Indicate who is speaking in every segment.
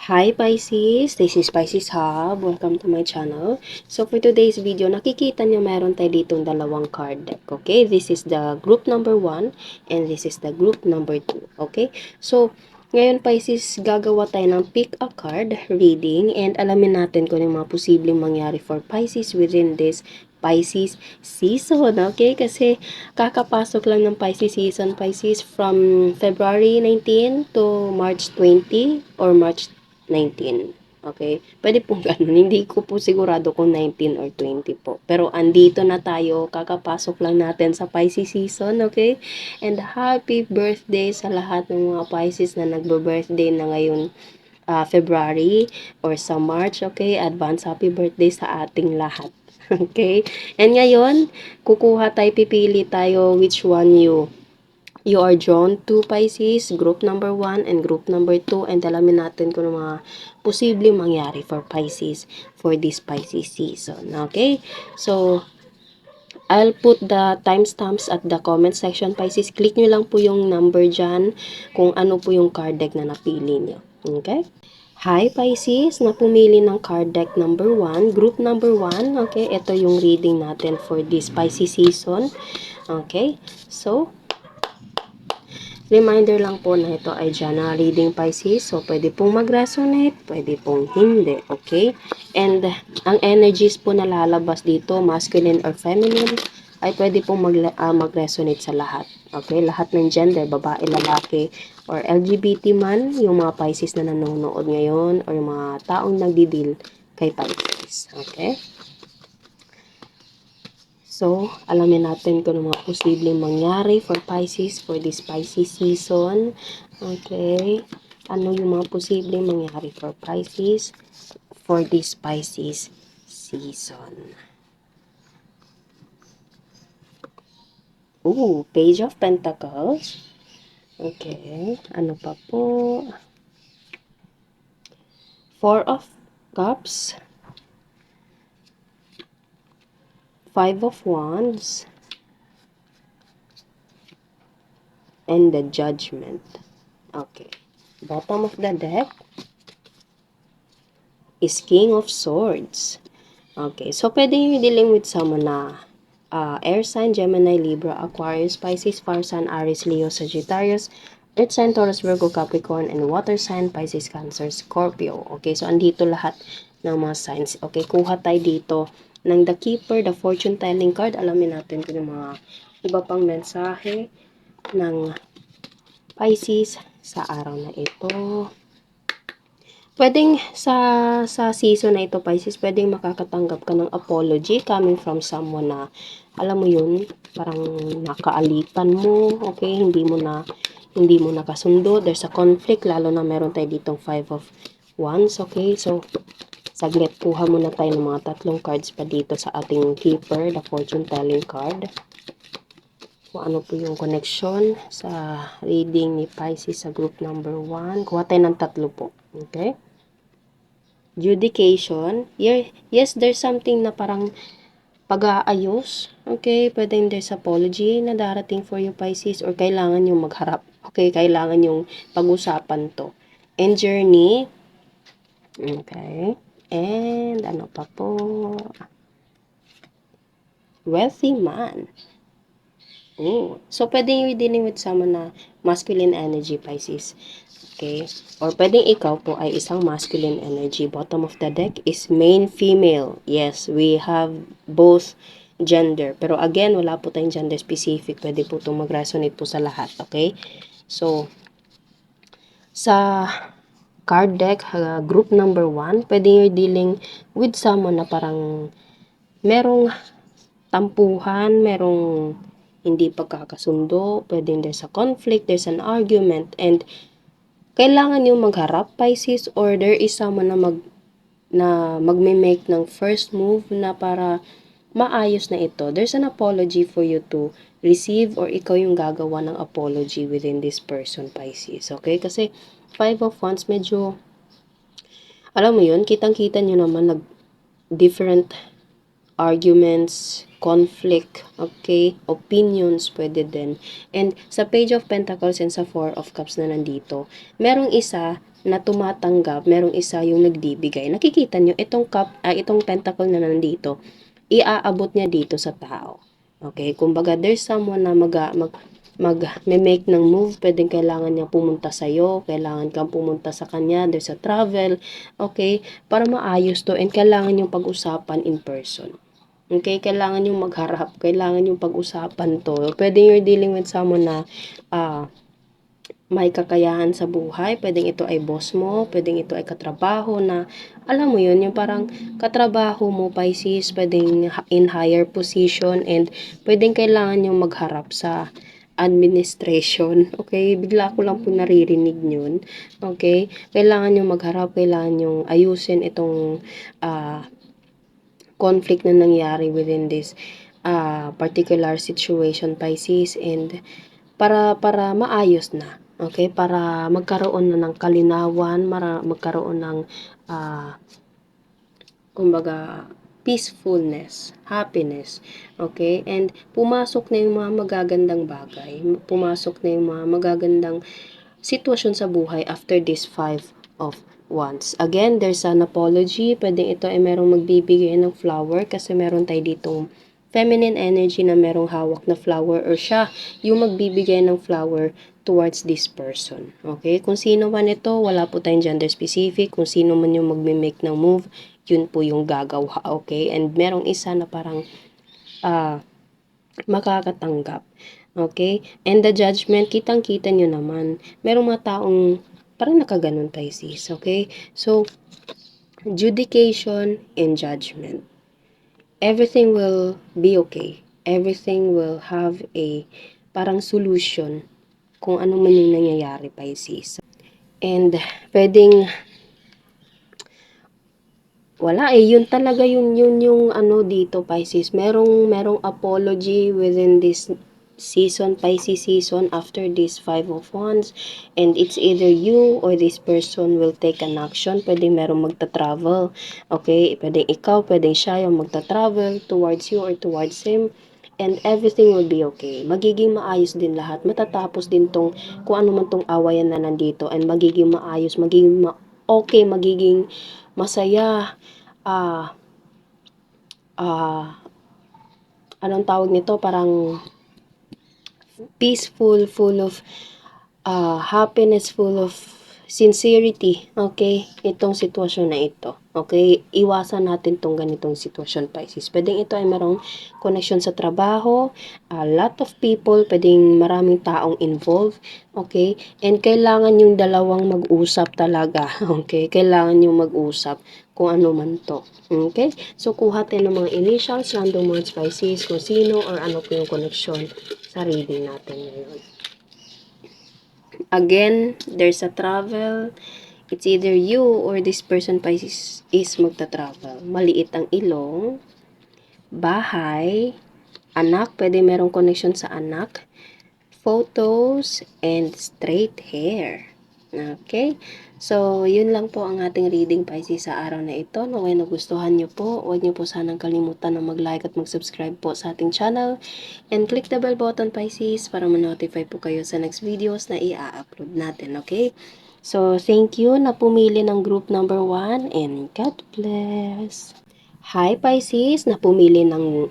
Speaker 1: Hi Pisces, this is Pisces Hub. Welcome to my channel. So for today's video, nakikita nyo meron tayo ditong dalawang card deck. Okay, this is the group number 1 and this is the group number 2. Okay, so ngayon Pisces, gagawa tayo ng pick a card reading and alamin natin kung ano mga posibleng mangyari for Pisces within this Pisces season. Okay, kasi kakapasok lang ng Pisces season, Pisces, from February 19 to March 20 or March 19. Okay? Pwede pong ganun. Hindi ko po sigurado kung 19 or 20 po. Pero andito na tayo. Kakapasok lang natin sa Pisces season. Okay? And happy birthday sa lahat ng mga Pisces na nagbe-birthday na ngayon February or sa March. Okay? Advance happy birthday sa ating lahat. Okay? And ngayon, pipili tayo which one you are drawn to Pisces, group number 1 and group number 2, and alamin natin kung ano mga posibleng mangyari for Pisces for this Pisces season. Okay? So, I'll put the timestamps at the comment section, Pisces. Click nyo lang po yung number dyan kung ano po yung card deck na napili nyo. Okay? Hi Pisces, na pumili ng card deck number 1, group number 1. Okay? Ito yung reading natin for this Pisces season. Okay? So, reminder lang po na ito ay general reading Pisces. So, pwede pong mag-resonate, pwede pong hindi. Okay? And, ang energies po na lalabas dito, masculine or feminine, ay pwede pong mag-resonate sa lahat. Okay? Lahat ng gender, babae, lalaki, or LGBT man, yung mga Pisces na nanonood ngayon, or yung mga taong nagdidil kay Pisces. Okay? So, alamin natin kung ano mga posibleng mangyari for Pisces for this Pisces season. Okay. Ano yung mga posibleng mangyari for Pisces for this Pisces season. Ooh, Page of Pentacles. Okay. Ano pa po? Four of Cups. Five of Wands. And the Judgment. Okay. Bottom of the deck is King of Swords. Okay, so pwede yung dealing with someone na air sign, Gemini, Libra, Aquarius, Pisces, Fire sign, Aries, Leo, Sagittarius, Earth sign, Taurus, Virgo, Capricorn, and Water sign, Pisces, Cancer, Scorpio. Okay, so andito lahat ng mga signs. Okay, kuha tayo dito ng The Keeper, the Fortune Telling card. Alamin natin kung yung mga iba pang mensahe ng Pisces sa araw na ito. Pwedeng sa season na ito, Pisces, pwedeng makakatanggap ka ng apology coming from someone na, alam mo yun, parang nakaalitan mo, okay, hindi mo na kasundo, there's a conflict, lalo na meron tayo ditong 5 of Wands, okay, so, saglit, kuha muna tayo ng mga tatlong cards pa dito sa ating Keeper, the Fortune Telling card. Kung ano po yung connection sa reading ni Pisces sa group number 1. Kuha tayo ng tatlo po, okay? Judication. Yes, there's something na parang pag-aayos. Okay, pwedeng there's apology na darating for you, Pisces, or kailangan yung magharap. Okay, kailangan yung pag-usapan to. And journey. Okay. And ano pa po? Wealthy man. Oh. So, pwedeng yung dealing with someone na masculine energy, Pisces. Okay? Or pwedeng ikaw po ay isang masculine energy. Bottom of the deck is main female. Yes, we have both gender. Pero again, wala po tayong gender specific. Pwede po itong mag-resonate po sa lahat. Okay? So, sa card deck, group number 1, pwede you're dealing with someone na parang merong tampuhan, merong hindi pagkakasundo, pwedeng there's a conflict, there's an argument, and kailangan yung magharap, Pisces, or there is someone na magme-make ng first move na para maayos na ito. There's an apology for you to receive, or ikaw yung gagawa ng apology within this person, Pisces. Okay? Kasi 5 of Wands, medyo, alam mo yun, kitang-kita nyo naman, different arguments, conflict, okay, opinions, pwede din. And sa Page of Pentacles and sa Four of Cups na nandito, merong isa na tumatanggap, merong isa yung nagbibigay. Nakikita nyo, itong pentacle na nandito, iaabot niya dito sa tao. Okay, kumbaga there's someone na mag-make ng move, pwedeng kailangan niya pumunta sa iyo, kailangan kang pumunta sa kanya, there's a travel, okay, para maayos to, and kailangan yung pag-usapan in person. Okay, kailangan yung magharap, kailangan yung pag-usapan to. Pwede you're dealing with someone na may kakayahan sa buhay, pwedeng ito ay boss mo, pwedeng ito ay katrabaho na, alam mo yun, yung parang katrabaho mo, Pisces, pwedeng in higher position, and pwedeng kailangan yung magharap sa administration, okay? Bigla ko lang po naririnig yun, okay? Kailangan yung magharap, kailangan yung ayusin itong conflict na nangyari within this particular situation, Pisces, and para maayos na, okay? Para magkaroon na ng kalinawan, magkaroon ng kumbaga peacefulness, happiness, okay? And pumasok na yung mga magagandang bagay, pumasok na yung mga magagandang sitwasyon sa buhay after this Five of Wands. Again, there's an apology. Pwedeng ito ay merong magbibigay ng flower kasi meron tayo ditong feminine energy na merong hawak na flower, or siya yung magbibigay ng flower towards this person. Okay? Kung sino man ito, wala po tayong gender specific. Kung sino man yung magme-make ng move, yun po yung gagawa. Okay? And merong isa na parang makakatanggap. Okay? And the judgment, kitang-kita nyo naman. Merong mga taong parang nakaganon, Pisces. Okay? So, judication and judgment. Everything will be okay. Everything will have a parang solution kung ano man yung nangyayari, Pisces. And pwedeng wala yun talaga yun yung ano dito, Pisces. Merong apology within this season, Pisces season, after this Five of Wands, and it's either you or this person will take an action. Pwedeng merong magta-travel, okay? Pwedeng ikaw, pwedeng siya yung magta-travel towards you or towards him, and everything will be okay. Magiging maayos din lahat. Matatapos din tong kung ano man tong awayan na nandito, and magiging maayos, magiging okay, magiging masaya, anong tawag nito, parang peaceful, full of happiness, full of sincerity, okay? Itong sitwasyon na ito, okay? Iwasan natin tong ganitong sitwasyon, Pisces. Pwedeng ito ay merong connection sa trabaho, a lot of people, pwedeng maraming taong involved, okay? And kailangan yung dalawang mag-usap talaga, okay? Kailangan yung mag-usap kung ano man to, okay? So, kuha tayo ng mga initials, random words, Pisces, kung sino or ano po yung connection sa reading natin ngayon. Again, there's a travel. It's either you or this person, Pisces, is magta-travel. Maliit ang ilong, bahay, anak, pwede merong connection sa anak, photos, and straight hair. Okay? So, yun lang po ang ating reading, Pisces, sa araw na ito. Naway nagustuhan nyo po, huwag nyo po sanang kalimutan na mag-like at mag-subscribe po sa ating channel. And click the bell button, Pisces, para ma-notify po kayo sa next videos na i-upload natin. Okay? So, thank you na pumili ng group number 1, and God bless. Hi, Pisces, na pumili ng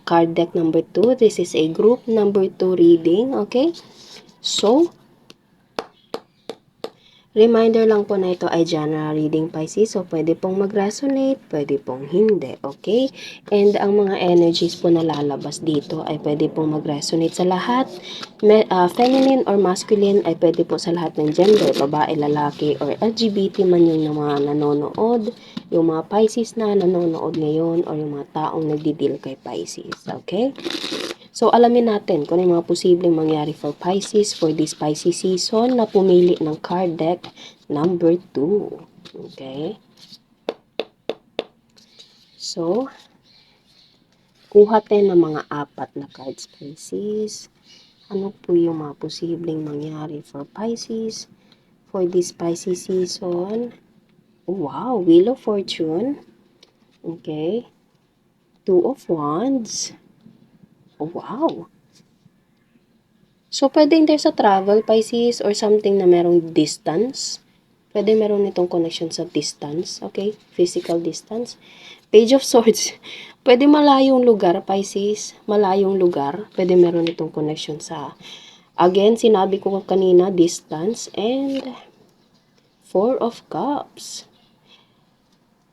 Speaker 1: card deck number 2. This is a group number 2 reading, okay? So, reminder lang po na ito ay general reading, Pisces. So, pwede pong mag-resonate, pwede pong hindi, okay? And ang mga energies po na lalabas dito ay pwede pong mag-resonate sa lahat. Feminine or masculine ay pwede po sa lahat ng gender, babae, lalaki, or LGBT man yung mga nanonood, yung mga Pisces na nanonood ngayon, or yung mga taong nagdi-deal kay Pisces, okay? So, alamin natin kung ano yung mga posibleng mangyari for Pisces for this Pisces season na pumili ng card deck number 2. Okay? So, kuha tayo ng mga 4 na cards, Pisces. Ano po yung mga posibleng mangyari for Pisces for this Pisces season? Wow, Wheel of Fortune. Okay? Two of Wands. Oh, wow. So, pwedeng there's a travel, Pisces, or something na merong distance. Pwede meron itong connection sa distance, okay? Physical distance. Page of Swords. Pwede malayong lugar, Pisces. Malayong lugar. Pwede meron itong connection sa, again, sinabi ko kanina, distance. And Four of Cups.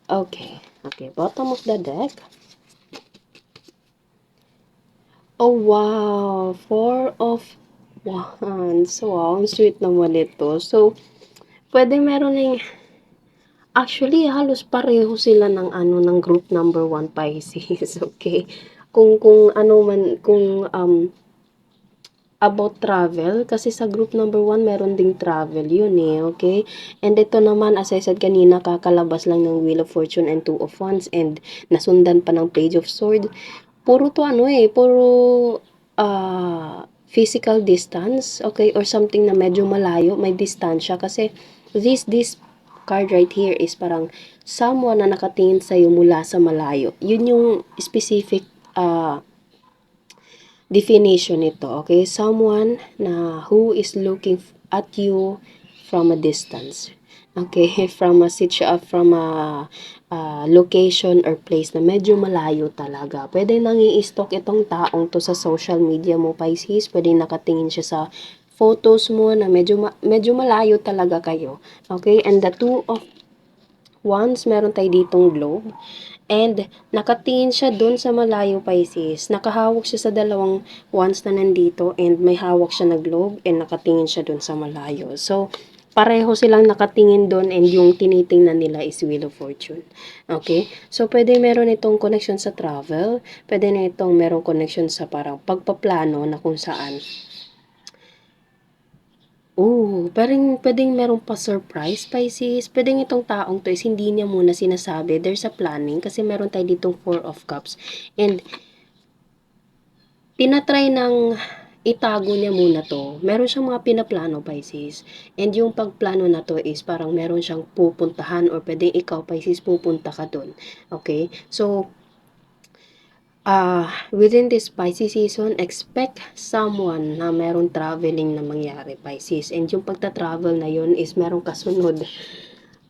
Speaker 1: Okay. Okay, bottom of the deck. Oh, wow. Four of Wands. Wow, ang sweet naman ito. So, pwede meron ng, actually, halos pareho sila ng ano, ng group number 1 Pisces, okay? Kung ano man, kung about travel, kasi sa group number 1 meron ding travel yun eh, okay? And ito naman, as I said kanina, kakalabas lang ng Wheel of Fortune and Two of Wands and nasundan pa ng Page of Sword. Puro to ano eh, puro physical distance, okay? Or something na medyo malayo, may distansya kasi this card right here is parang someone na nakatingin sa'yo mula sa malayo. Yun yung specific definition nito, okay? Someone na who is looking at you from a distance. Okay, from a location or place na medyo malayo talaga. Pwede nang i-stalk itong taong to sa social media mo, Pisces. Pwede nakatingin siya sa photos mo na medyo malayo talaga kayo. Okay, and the two of wands, meron tayo ditong globe. And nakatingin siya doon sa malayo, Pisces. Nakahawak siya sa dalawang wands na nandito and may hawak siya na globe and nakatingin siya doon sa malayo. So, pareho silang nakatingin doon and yung tinitingnan nila is Wheel of Fortune. Okay? So, pwede meron itong connection sa travel. Pwede na itong meron connection sa parang pagpaplano na kung saan parang pwedeng meron pa surprise, Pisces. Pwedeng itong taong to is hindi niya muna sinasabi. There's a planning kasi meron tayo ditong Four of Cups. And tinatry ng itago niya muna to. Meron siyang mga pinaplano, Pisces. And yung pagplano na to is parang meron siyang pupuntahan or pwedeng ikaw, Pisces, pupunta ka dun. Okay? So, within this Pisces season, expect someone na merong traveling na mangyari, Pisces. And yung pagta-travel na yun is merong kasunod.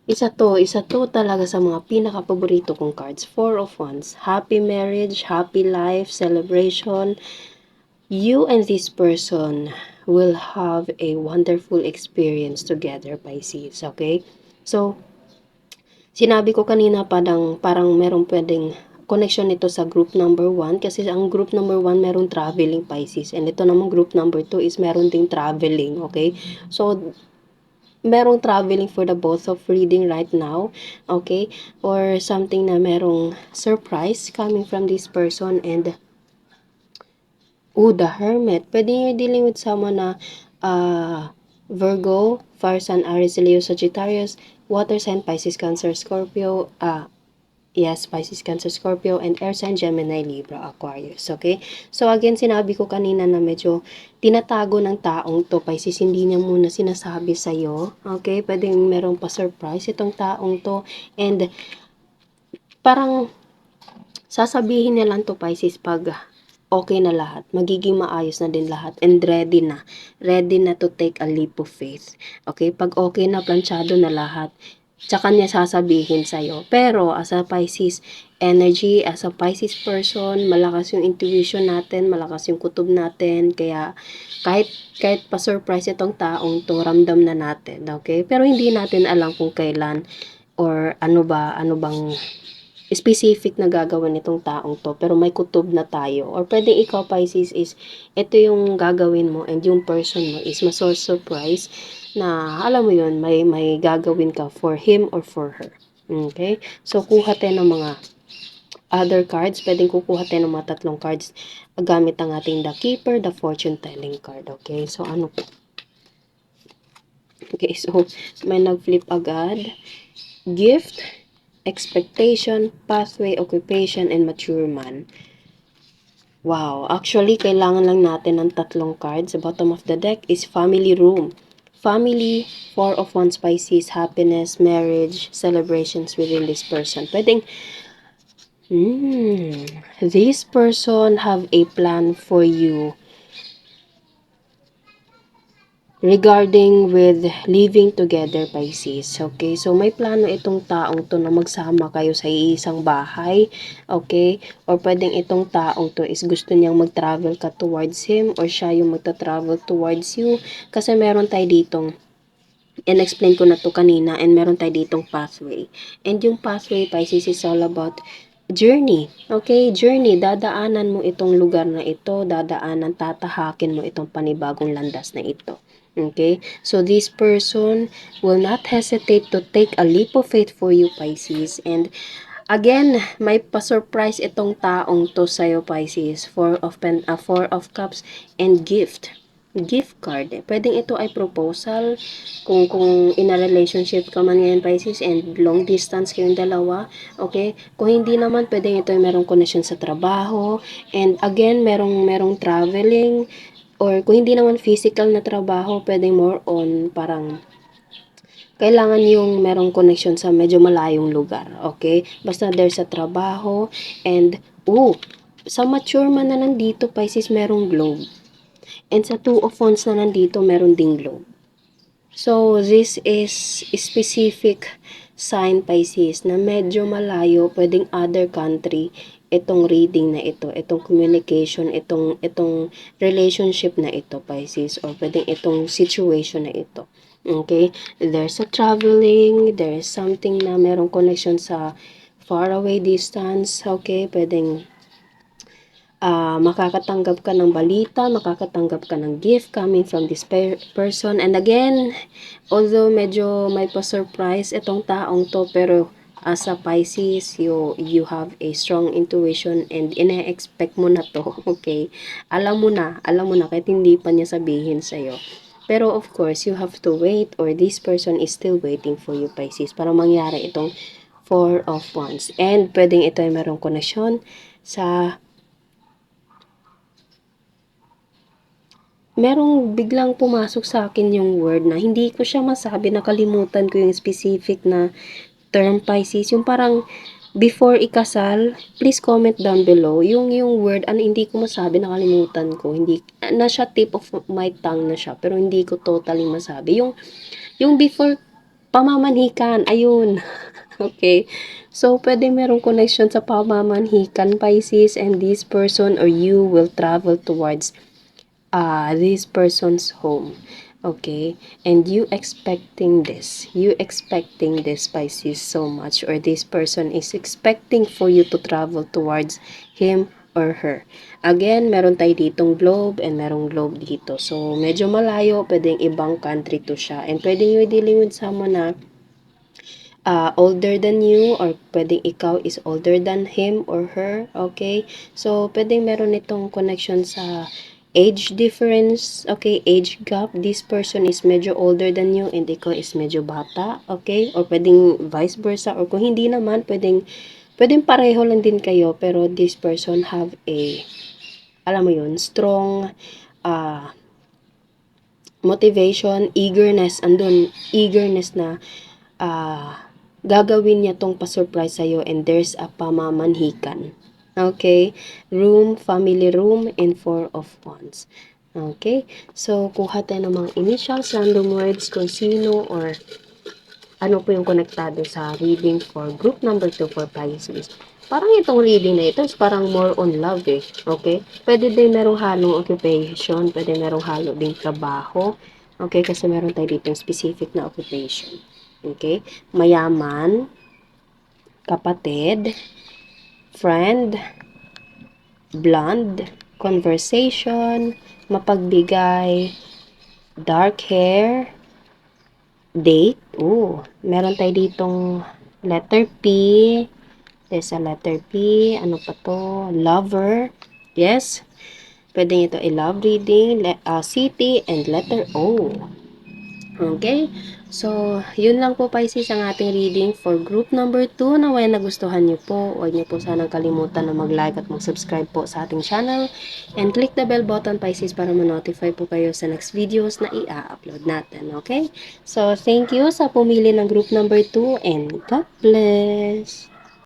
Speaker 1: Isa to talaga sa mga pinaka-paborito kong cards. Four of Wands. Happy marriage, happy life, celebration. You and this person will have a wonderful experience together, Pisces. Okay? So, sinabi ko kanina parang merong pwedeng connection nito sa group number 1 kasi ang group number 1 merong traveling, Pisces, and ito namang group number 2 is meron ding traveling, okay? So, merong traveling for the both of reading right now, okay? Or something na merong surprise coming from this person. And the Hermit. Pwede nyo dealing with someone na Virgo, Fire Sign, Aries, Leo, Sagittarius, Water Sign, Pisces, Cancer, Scorpio, yes, Pisces, Cancer, Scorpio, and Air Sign, Gemini, Libra, Aquarius. Okay? So, again, sinabi ko kanina na medyo tinatago ng taong to, Pisces, hindi niya muna sinasabi sa'yo. Okay? Pwedeng meron pa surprise itong taong to. And, parang, sasabihin niya lang to, Pisces, pag okay na lahat. Magiging maayos na din lahat. And ready na. Ready na to take a leap of faith. Okay? Pag okay na, planchado na lahat, tsaka niya sasabihin sa'yo. Pero, as a Pisces energy, as a Pisces person, malakas yung intuition natin, malakas yung kutob natin, kaya kahit pa-surprise itong taong to, ramdam na natin, okay? Pero hindi natin alam kung kailan or ano bang specific na gagawin nitong taong to, pero may kutob na tayo. Or pwedeng ikaw, Pisces, is ito yung gagawin mo and yung person mo is surprise na alam mo yun, may gagawin ka for him or for her. Okay? So, kuha tayo ng mga other cards. Pwedeng kukuha tayo ng mga tatlong cards gamit ang ating The Keeper, the Fortune Telling card. Okay? So, ano po? Okay, so, may nag-flip agad. Gift, expectation, pathway, occupation, and mature man. Wow, actually, kailangan lang natin ng tatlong cards. The bottom of the deck is family room. Family, Four of Wands, Pisces, happiness, marriage, celebrations within this person. Pwedeng This person have a plan for you regarding with living together, Pisces. Okay? So, may plano itong taong to na magsama kayo sa iisang bahay. Okay? Or pwedeng itong taong to is gusto niyang mag-travel ka towards him or siya yung magta-travel towards you. Kasi meron tayo ditong in-explain ko na to kanina and meron tayo ditong pathway. And yung pathway, Pisces, is all about journey. Okay? Journey. Dadaanan mo itong lugar na ito. Tatahakin mo itong panibagong landas na ito. Okay? So, this person will not hesitate to take a leap of faith for you, Pisces. And again, may pa-surprise itong taong to sa'yo, Pisces. Four of Cups and gift card. Pwedeng ito ay proposal kung in a relationship ka man ngayon, Pisces, and long distance kayong dalawa. Okay? Kung hindi naman, pwedeng ito ay merong connection sa trabaho. And again, merong traveling. Or kung hindi naman physical na trabaho, pwedeng more on parang kailangan yung merong connection sa medyo malayong lugar. Okay? Basta there's sa trabaho. And, sa mature man na nandito, Pisces, merong globe. And sa Two of Wands na nandito, meron ding globe. So, this is specific sign, Pisces, na medyo malayo, pwedeng other country, itong reading na ito, itong communication, itong relationship na ito, Pisces, or pwedeng itong situation na ito. Okay? There's a traveling, there's something na merong connection sa far away distance, okay? Pwedeng makakatanggap ka ng balita, makakatanggap ka ng gift coming from this person. And again, although medyo may pa-surprise itong taong to, pero as a Pisces, you have a strong intuition and ine-expect mo na to, okay? Alam mo na kahit hindi pa niya sabihin sa'yo. Pero of course, you have to wait or this person is still waiting for you, Pisces, para mangyari itong Four of Wands. And pwedeng ito ay merong connection sa merong biglang pumasok sa akin yung word na hindi ko siya masabi, nakalimutan ko yung specific na term, Pisces. Yung parang before ikasal, please comment down below. Yung word, hindi ko masabi, nakalimutan ko. Hindi, na siya tip of my tongue na siya, pero hindi ko totally masabi. Yung before pamamanhikan, ayun. Okay. So, pwede merong connection sa pamamanhikan, Pisces, and this person or you will travel towards this person's home. Okay? And you expecting this, Pisces, so much, or this person is expecting for you to travel towards him or her. Again, meron tayo ditong globe and merong globe dito. So, medyo malayo, pwedeng ibang country to siya. And pwedeng yung dealing with someone na older than you, or pwedeng ikaw is older than him or her, okay? So, pwedeng meron itong connection sa age difference, okay? Age gap. This person is medyo older than you and ikaw is medyo bata, okay? Or pwedeng vice versa, or kung hindi naman, pwedeng pareho lang din kayo, pero this person have a, alam mo yun, strong motivation, eagerness, eagerness na gagawin niya tong pa-surprise sa'yo, and there's a pamamanhikan. Okay? Family room, and Four of Wands. Okay? So, kuha tayo ng mga initials, random words, kung sino or ano po yung konektado sa reading for group number 2 for Pisces. Parang itong reading na ito is parang more on love eh. Okay? Pwede din merong halong occupation, pwede merong halo din trabaho. Okay? Kasi meron tayo dito specific na occupation. Okay? Mayaman, kapatid, friend, blonde, conversation, mapagbigay, dark hair, date. Meron tayo ditong letter P. There's a letter P. Ano pa to? Lover. Yes. Pwede ito ay love reading, city, and letter O. Okay? So, yun lang po, Pisces, ang ating reading for group number 2. Naway nagustuhan nyo po. Huwag nyo po sanang kalimutan na mag-like at mag-subscribe po sa ating channel. And click the bell button, Pisces, para ma-notify po kayo sa next videos na i-upload natin. Okay? So, thank you sa pumili ng group number 2 and God bless!